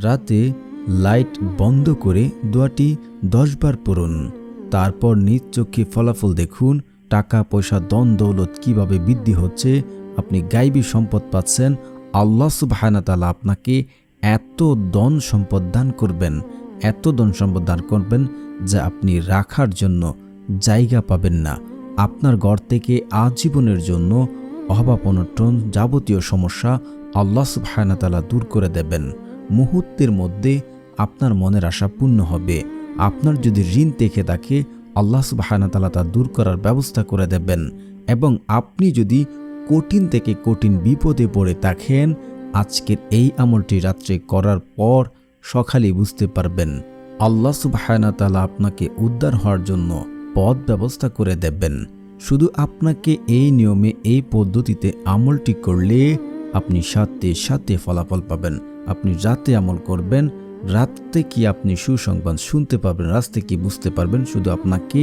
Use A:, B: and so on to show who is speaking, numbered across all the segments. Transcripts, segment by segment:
A: রাতে লাইট বন্ধ করে দোয়াটি 10 বার পড়ুন। তারপর নিজ চোখে ফলাফল দেখুন। টাকা পয়সা ধন দৌলত কিভাবে বৃদ্ধি হচ্ছে, আপনি গায়বী সম্পদ পাচ্ছেন। আল্লাহ সুবহানাহু ওয়া তাআলা আপনাকে এত ধন সম্পদ দান করবেন, এত ধন সম্পদ দান করবেন যা আপনি রাখার জন্য জায়গা পাবেন না। আপনার ঘর থেকে আজীবনের জন্য অভাব অনটন যাবতীয় সমস্যা আল্লাহ সুবহানাহু ওয়া তাআলা দূর করে দেবেন। মুহূর্তের মধ্যে আপনার মনের আশা পূর্ণ হবে। আপনার যদি ঋণ থেকে থাকে আল্লাহ সুবহানাহু ওয়া তাআলা তা দূর করার ব্যবস্থা করে দেবেন। এবং আপনি যদি কঠিন থেকে কঠিন বিপদে পড়ে থাকেন, আজকের এই আমলটি রাত্রে করার পর সকালে বুঝতে পারবেন আল্লাহ সুবহানাহু ওয়া তাআলা আপনাকে উদ্ধার হওয়ার জন্য পথ ব্যবস্থা করে দেবেন। শুধু আপনাকে এই নিয়মে এই পদ্ধতিতে আমলটি করলে আপনি সাথে সাথে ফলাফল পাবেন। আপনি রাতে আমল করবেন, রাতে কি আপনি সুসংবাদ শুনতে পাবেন, রাতে কি বুঝতে পারবেন। শুধু আপনাকে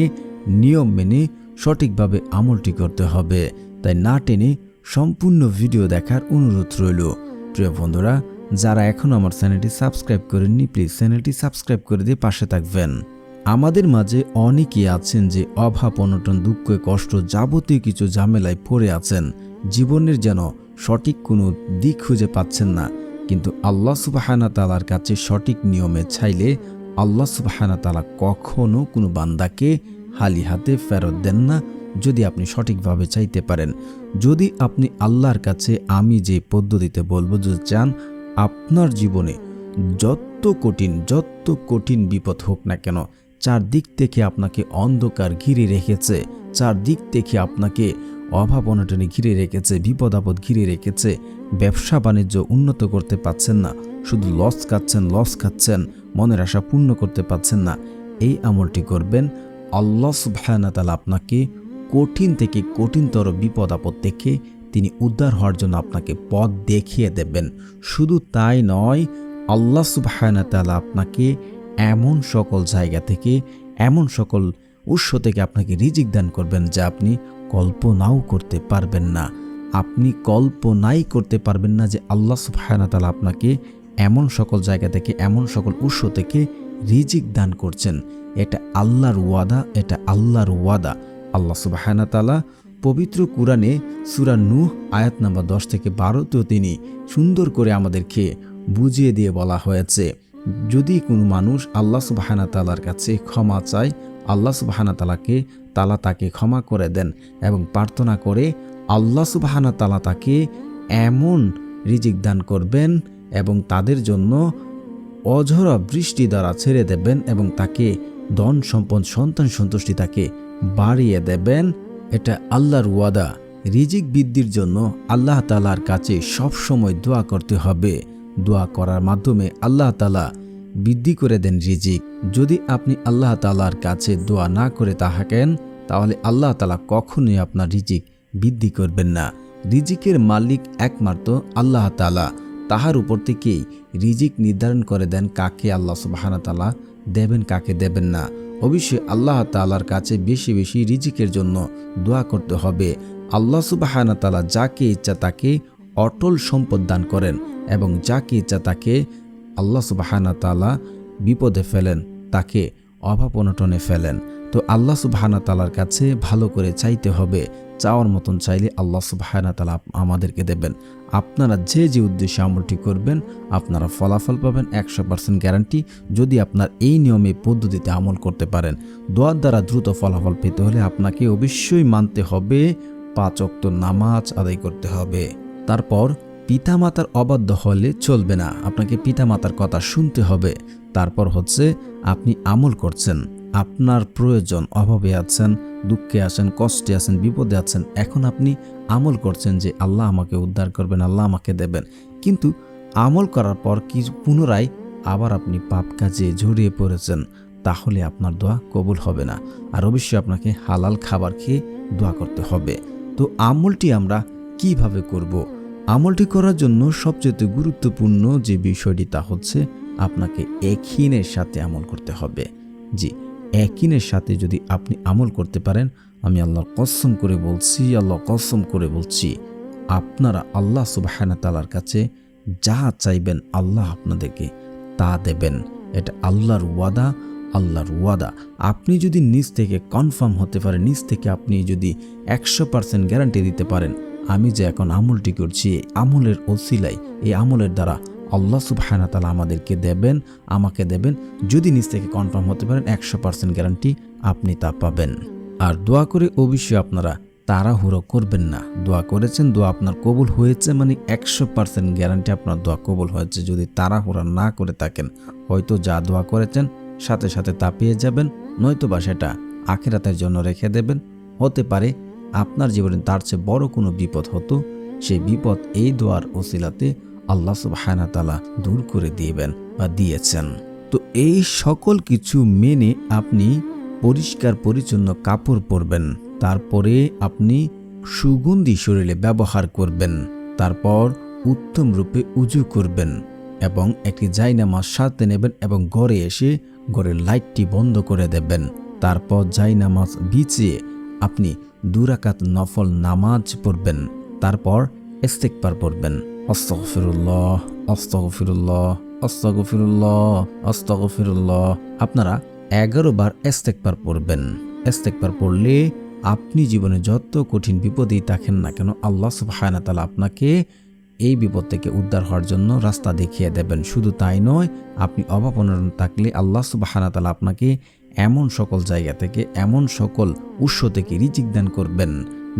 A: নিয়ম মেনে সঠিকভাবে আমলটি করতে হবে। তাই না টেনে সম্পূর্ণ ভিডিও দেখার অনুরোধ রইল। প্রিয় বন্ধুরা, যারা এখনও আমার চ্যানেলটি সাবস্ক্রাইব করেননি, প্লিজ চ্যানেলটি সাবস্ক্রাইব করে দিয়ে পাশে থাকবেন। আমাদের মাঝে অনেকেই আছেন যে অভাব অনটন দুঃখ কষ্ট যাবতীয় কিছু ঝামেলায় পড়ে আছেন। জীবনের যেন সঠিক কোনো দিক খুঁজে পাচ্ছেন না। কিন্তু আল্লাহ সুবহানাহু ওয়া তাআলার কাছে সঠিক নিয়মে চাইলে আল্লাহ সুবহানাহু ওয়া তাআলা কখনো কোনো বান্দাকে খালি হাতে ফেরত দেন না, যদি আপনি সঠিকভাবে চাইতে পারেন। যদি আপনি আল্লাহর কাছে আমি যে পদ্ধতিতে বলবো যদি চান, আপনার জীবনে যত কঠিন বিপদ হোক না কেন, চারদিক থেকে আপনাকে অন্ধকার ঘিরে রেখেছে, চারদিক থেকে আপনাকে অভাব অনটনে ঘিরে রেখেছে, বিপদ আপদ ঘিরে রেখেছে, ব্যবসা বাণিজ্য উন্নত করতে পাচ্ছেন না, শুধু লস খাচ্ছেন, মনের আশা পূর্ণ করতে পাচ্ছেন না, এই আমলটি করবেন। আল্লাহ সুবহানাহু ওয়া তাআলা আপনাকে কঠিন থেকে কঠিনতর বিপদ আপদ থেকে তিনি উদ্ধার হওয়ার জন্য আপনাকে পথ দেখিয়ে দেবেন। শুধু তাই নয়, আল্লাহ সুবহানাহু ওয়া তাআলা আপনাকে এমন সকল জায়গা থেকে, এমন সকল উৎস থেকে আপনাকে রিজিক দান করবেন যা আপনি কল্পনাও করতে পারবেন না। আপনি কল্পনাই করতে পারবেন না যে আল্লাহ সুবহানাহু ওয়া তাআলা আপনাকে এমন সকল জায়গা থেকে, এমন সকল উৎস থেকে রিজিক দান করছেন। এটা আল্লাহর ওয়াদা, এটা আল্লাহর ওয়াদা। আল্লাহ সুবহানাহু ওয়া তাআলা পবিত্র কুরআনে সূরা নূহ আয়াত নাম্বার 10 থেকে 12তেও তিনি সুন্দর করে আমাদেরকে বুঝিয়ে দিয়ে বলা হয়েছে, যদি কোনো মানুষ আল্লাহ সুবহানাহু ওয়া তাআলার কাছে ক্ষমা চায়, আল্লাহ সুবহানাহু ওয়া তাআলা তাকে ক্ষমা করে দেন এবং প্রার্থনা করে আল্লাহ সুবহানাহু ওয়া তাআলা তাকে এমন রিজিক দান করবেন এবং তাদের জন্য অঝরা বৃষ্টি দ্বারা ছেড়ে দেবেন এবং তাকে ধন সম্পদ সন্তান সন্তুষ্টি তাকে বাড়িয়ে দেবেন। এটা আল্লাহর ওয়াদা। রিজিক বৃদ্ধির জন্য আল্লাহ তাআলার কাছে সবসময় দোয়া করতে হবে। দোয়া করার মাধ্যমে আল্লাহ তাআলা বৃদ্ধি করে দেন রিজিক। যদি আপনি আল্লাহ তাআলার কাছে দোয়া না করে থাকেন, তাহলে আল্লাহ তাআলা কখনোই আপনার রিজিক বৃদ্ধি করবেন না। রিজিকের মালিক একমাত্র আল্লাহ তাআলা। তাহার উপর থেকেই রিজিক নির্ধারণ করে দেন কাকে আল্লাহ সুবহানাহু ওয়া তাআলা দেবেন, কাকে দেবেন না। অবশ্যই আল্লাহ তাআলার কাছে বেশি বেশি রিজিকের জন্য দোয়া করতে হবে। আল্লাহ সুবহানাহু ওয়া তাআলা যাকে ইচ্ছা তাকে অটল সম্পদ দান করেন এবং যাকে ইচ্ছা তাকে আল্লাহ সুবহানাহু ওয়া তাআলা বিপদে ফেলেন, তাকে অভাব অনটনে ফেলেন। তো আল্লাহ সুবহানাহু ওয়া তাআলার কাছে ভালো করে চাইতে হবে। চাওয়ার মতন চাইলে আল্লাহ সুবহানাহু ওয়া তাআলা আমাদেরকে দেবেন। আপনারা যে উদ্দেশ্যে আমলটি করবেন, আপনারা ফলাফল পাবেন 100% গ্যারান্টি। যদি আপনার এই নিয়মে পদ্ধতিতে আমল করতে পারেন, দোয়ার দ্বারা দ্রুত ফলাফল পেতে হলে আপনাকে অবশ্যই মানতে হবে 5 ওয়াক্ত নামাজ আদায় করতে হবে। তারপর পিতামাতার অবাধ্য হলে চলবে না, আপনাকে পিতামাতার কথা শুনতে হবে। তারপর হচ্ছে আপনি আমল করছেন, আপনার প্রয়োজন, অভাবে আছেন, দুঃখে আছেন, কষ্টে আছেন, বিপদে আছেন, এখন আপনি আমল করছেন যে আল্লাহ আমাকে উদ্ধার করবেন, আল্লাহ আমাকে দেবেন। কিন্তু আমল করার পর কি পুনরায় আবার আপনি পাপ কাজে জড়িয়ে পড়েছেন, তাহলে আপনার দোয়া কবুল হবে না। আর অবশ্যই আপনাকে হালাল খাবার খেয়ে দোয়া করতে হবে। তো আমলটি আমরা কিভাবে করব? আমলটি করার জন্য সবচেয়ে গুরুত্বপূর্ণ যে বিষয়টি তা হচ্ছে আপনাকে ইয়াকিনের সাথে আমল করতে হবে। জি, ইয়াকিনের সাথে যদি আপনি আমল করতে পারেন, আমি আল্লাহর কসম করে বলছি, আপনারা আল্লাহ সুবহানাহু ওয়া তাআলার কাছে যা চাইবেন আল্লাহ আপনাদেরকে তা দেবেন। এটা আল্লাহর ওয়াদা, আল্লাহর ওয়াদা। আপনি যদি নিজ থেকে কনফার্ম হতে পারেন, নিজ থেকে আপনি যদি 100% গ্যারান্টি দিতে পারেন, আমি যে এখন আমলটি করছি এই আমলের ওসিলায়, এই আমলের দ্বারা আল্লাহ সুবহানাহু ওয়া তাআলা আমাদেরকে দেবেন, আমাকে দেবেন, যদি নিজ থেকে কনফার্ম হতে পারেন 100% গ্যারান্টি আপনি তা পাবেন। আর দোয়া করে অবশ্যই আপনারা তাড়াহুড়ো করবেন না। দোয়া করেছেন, দোয়া আপনার কবুল হয়েছে মানে 100% গ্যারান্টি আপনার দোয়া কবুল হয়েছে। যদি তাড়াহুড়া না করে থাকেন, হয়তো যা দোয়া করেছেন সাথে সাথে তা পেয়ে যাবেন, নয়তোবা সেটা আখিরাতের জন্য রেখে দেবেন। হতে পারে আপনার জীবনে তার চেয়ে বড় কোনো বিপদ হতো, সেই বিপদ এই দোয়ার ওসিলাতে আল্লাহ সুবহানাহু ওয়া তাআলা দূর করে দিবেন বা দিয়েছেন। তো এই সকল কিছু মেনে আপনি পরিষ্কার পরিচ্ছন্ন কাপড় পরবেন, তারপরে আপনি সুগন্ধি শরীরে ব্যবহার করবেন, তারপর উত্তম রূপে উজু করবেন এবং একটি জায়নামাজ সাথে নেবেন এবং ঘরে এসে ঘরের লাইটটি বন্ধ করে দেবেন। তারপর জায়নামাজ বিছিয়ে আপনি 2 রাকাত নফল নামাজ পড়বেন, তারপর ইস্তিগফার পড়বেন। আস্তাগফিরুল্লাহ, আস্তাগফিরুল্লাহ, আস্তাগফিরুল্লাহ, আস্তাগফিরুল্লাহ। আপনারা 11 বার ইস্তিগফার পড়বেন। ইস্তিগফার পড়লে আপনি জীবনে যত কঠিন বিপদেই থাকেন না কেন, আল্লাহ সুবহানাহু ওয়া তাআলা আপনাকে এই বিপদ থেকে উদ্ধার হওয়ার জন্য রাস্তা দেখিয়ে দেবেন। শুধু তাই নয়, আপনি অভাব-অনটন থাকলে আল্লাহ সুবহানাহু ওয়া তাআলা আপনাকে এমন সকল জায়গা থেকে, এমন সকল উৎস থেকে রিজিক দান করবেন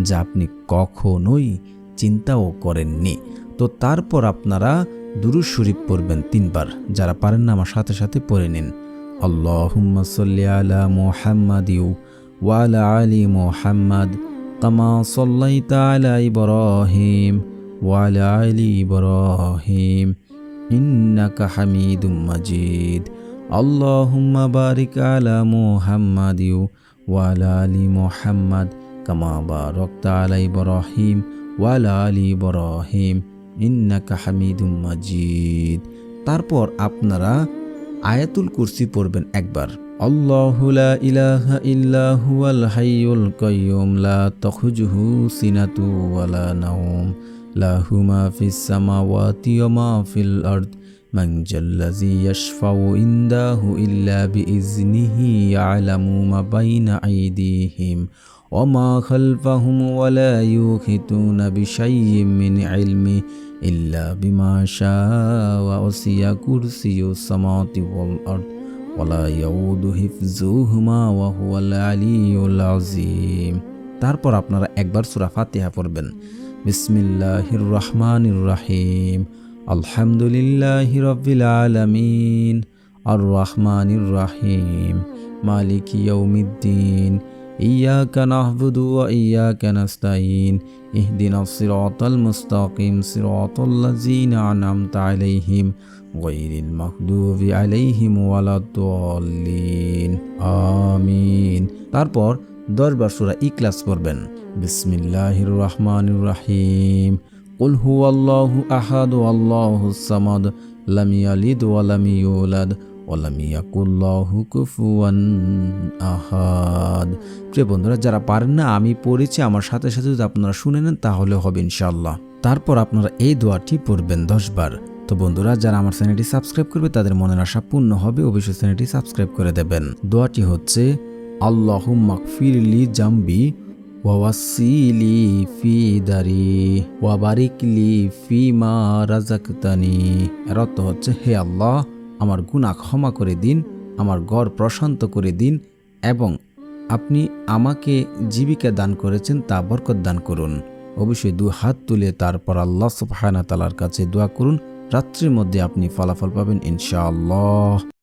A: যা আপনি কখনোই চিন্তাও করেননি। তো তারপর আপনারা দুরূদ শরীফ পড়বেন 3 বার। যারা পারেন না আমার সাথে সাথে পড়ে নিন। আল্লাহুম্মা সাল্লি আলা মুহাম্মাদ ওয়া আলা আলি মুহাম্মাদ কামা সাল্লাইতা আলা ইব্রাহিম ওয়া আলা আলি ইব্রাহিম ইন্নাকা হামিদুম মাজিদ। আল্লাহুম্মা বারিক আলা মুহাম্মাদ ওয়া আলা আলি মুহাম্মাদ কামা বারাকতা আলা ইব্রাহিম ওয়া আলা আলি ইব্রাহিম ইন্নাকা হামিদুম মাজিদ। তারপর আপনারা আয়াতুল কুরসি পড়বেন একবার। আল্লাহু লা ইলাহা ইল্লা হুয়াল হাইয়ুল কাইয়্যুম লা তাখুযুহু সিনাতু ওয়ালা নাওম লাহু মা ফিস সামাওয়াতি ওয়া মা ফিল আরদ মান জাল্লাযী ইয়াশফাউ ইনদাহু ইল্লা বিইজনিহি ইয়ালামু মা বাইনা আইদিহিম ওয়া মা খালফাহুম ওয়া লা ইউহিতুনা বিশাইয়্যিন মিন ইলমিহি ইল্লা বিমা শাআ ওয়া ওয়াসিয়া কুরসিয়ুস সামাওয়াতি ওয়াল আরদ ওয়া লা ইয়াউদু হিফযুহুমা ওয়া হুয়াল আলিয়্যুল আযীম। তারপর আপনারা একবার সূরা ফাতিহা পড়বেন। বিসমিল্লাহির রহমানির রহিম আলহামদুলিল্লাহি রাব্বিল আলামিন আর রহমানির রহিম মালিকি ইয়াউমিদ্দিন ইয়্যাকা না'বুদু ওয়া ইয়্যাকা নাস্তাঈন ইহদিনাস সিরাতাল মুস্তাকিম সিরাতাল লাযীনা আন'আমতা আলাইহিম গায়রিল মাগদুবি আলাইহিম ওয়ালাদ-দাল্লিন আমিন। তারপর 10 বার সূরা ইখলাস পড়বেন। বিসমিল্লাহির রহমানির রহিম কুল হুয়াল্লাহু আহাদ আল্লাহুস সামাদ লাম ইয়ালিদ ওয়া লাম ইউলাদ ওয়া লাম ইয়াকুল লাহু কুফুয়ান আহাদ। প্রিয় বন্ধুরা, যারা পারেন না আমি পড়েছি, আমার সাথে সাথে যদি আপনারা শুনে নেন তাহলে হবে ইনশাআল্লাহ। তারপর আপনারা এই দোয়াটি পড়বেন 10 বার। তো বন্ধুরা, যারা আমার চ্যানেলটি সাবস্ক্রাইব করবে তাদের মনের আশা পূর্ণ হবে, অবশ্যই চ্যানেলটি সাবস্ক্রাইব করে দেবেন। দোয়াটি হচ্ছে আল্লাহুম্মা গফিরলি জামবি ওয়া ওয়াসিলি ফি দারি ওয়া বারিকলি ফিমা রাযাকতানি। এর অর্থ হচ্ছে, হে আল্লাহ, আমার গুনাহ ক্ষমা করে দিন, আমার ঘর প্রশান্ত করে দিন এবং আপনি আমাকে জীবিকা দান করেছেন তা বরকত দান করুন। অবশ্যই 2 হাত তুলে তারপর আল্লাহ সুবহানাহু ওয়া তাআলার কাছে দোয়া করুন। রাত্রির মধ্যে আপনি ফলাফল পাবেন ইনশাআল্লাহ।